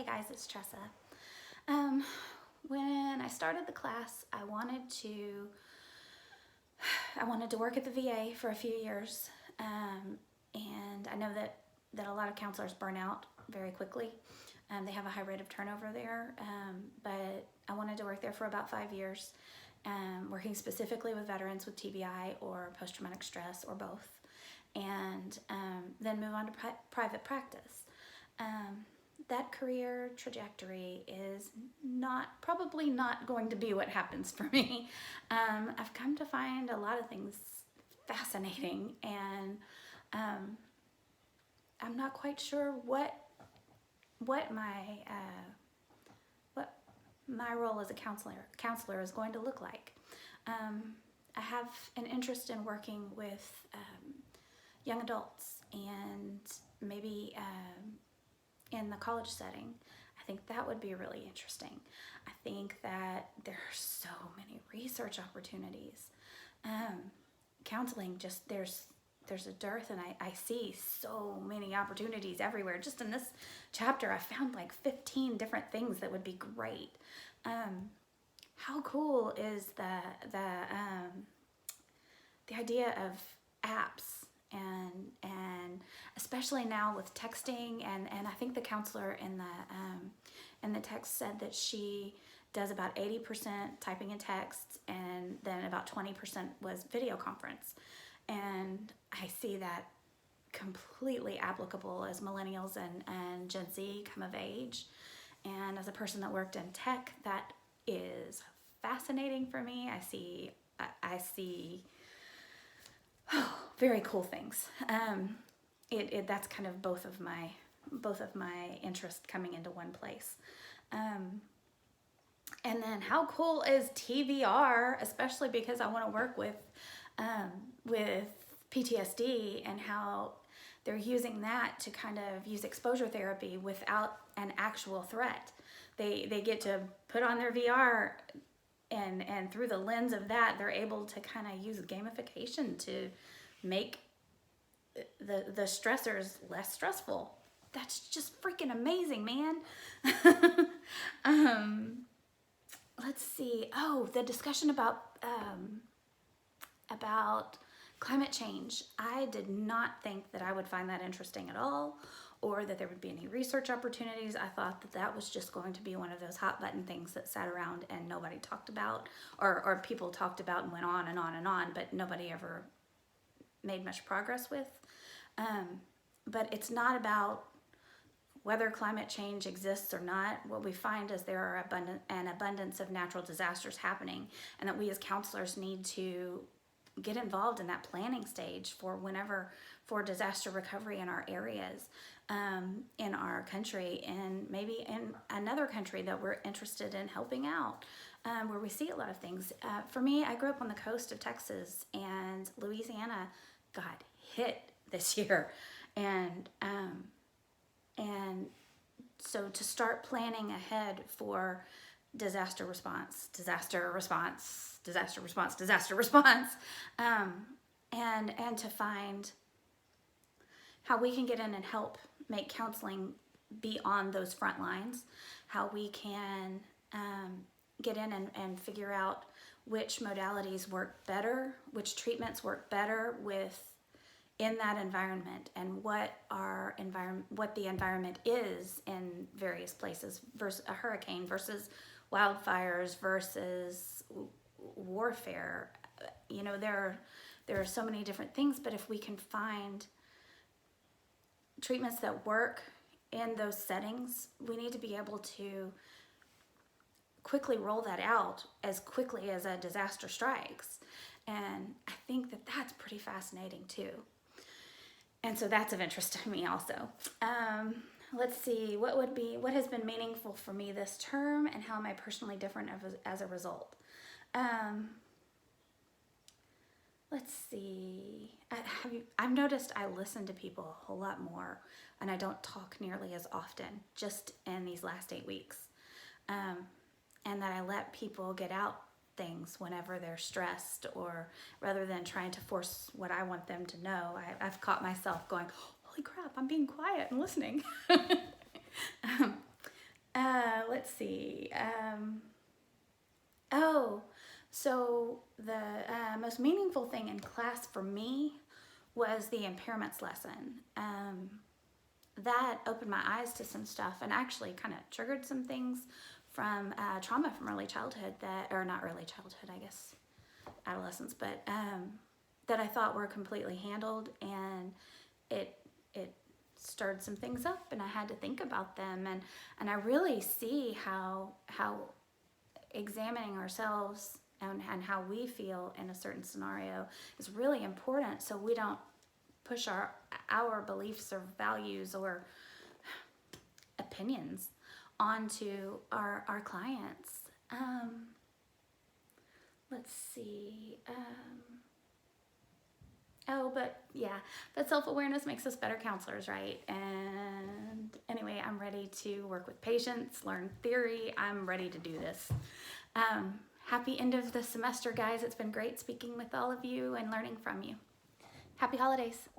Hey guys, it's Tressa. When I started the class, I wanted to work at the VA for a few years, and I know that a lot of counselors burn out very quickly. They have a high rate of turnover there, but I wanted to work there for about 5 years, working specifically with veterans with TBI or post-traumatic stress or both, and then move on to private practice. That career trajectory is probably not going to be what happens for me. I've come to find a lot of things fascinating, and I'm not quite sure what my role as a counselor is going to look like. I have an interest in working with young adults and maybe in the college setting. I think that would be really interesting. I think that there are so many research opportunities. Counseling, just there's a dearth, and I see so many opportunities everywhere. Just in this chapter, I found like 15 different things that would be great. How cool is the idea of apps, and especially now with texting, and I think the counselor in the text said that she does about 80% typing in texts, and then about 20% was video conference. And I see that completely applicable as millennials and Gen Z come of age. And as a person that worked in tech, that is fascinating for me. I see very cool things. That's kind of both of my interests coming into one place. And then how cool is TVR, especially because I want to work with PTSD, and how they're using that to kind of use exposure therapy without an actual threat. They get to put on their VR, and through the lens of that, they're able to kind of use gamification to make the stressors less stressful. That's just freaking amazing, man. Let's see. Oh, the discussion about climate change. I did not think that I would find that interesting at all, or that there would be any research opportunities. I thought that was just going to be one of those hot button things that sat around and nobody talked about, or people talked about and went on and on and on, but nobody ever made much progress with. But it's not about whether climate change exists or not. What we find is there are an abundance of natural disasters happening, and that we as counselors need to get involved in that planning stage for disaster recovery in our areas, in our country, and maybe in another country that we're interested in helping out, where we see a lot of things. For me, I grew up on the coast of Texas, and Louisiana got hit this year, and so to start planning ahead for disaster response, and to find how we can get in and help make counseling be on those front lines, how we can get in and figure out which modalities work better, which treatments work better in that environment, and what the environment is in various places, versus a hurricane versus wildfires versus warfare. You know, there are so many different things, but if we can find treatments that work in those settings, we need to be able to quickly roll that out as quickly as a disaster strikes. And I think that that's pretty fascinating too. And so that's of interest to me also. Let's see, what has been meaningful for me this term, and how am I personally different as a result? Let's see. I've noticed I listen to people a whole lot more, and I don't talk nearly as often, just in these last 8 weeks. And that I let people get out things whenever they're stressed, or rather than trying to force what I want them to know, I've caught myself going, holy crap, I'm being quiet and listening. see. Oh, so the most meaningful thing in class for me was the impairments lesson. That opened my eyes to some stuff and actually kind of triggered some things from trauma from early childhood or not early childhood, I guess, adolescence, but that I thought were completely handled, and it stirred some things up, and I had to think about them, and I really see how examining ourselves and how we feel in a certain scenario is really important, so we don't push our beliefs or values or opinions onto our clients. Let's see. But yeah, but self-awareness makes us better counselors, right? And anyway, I'm ready to work with patients, learn theory. I'm ready to do this. Happy end of the semester, guys. It's been great speaking with all of you and learning from you. Happy holidays.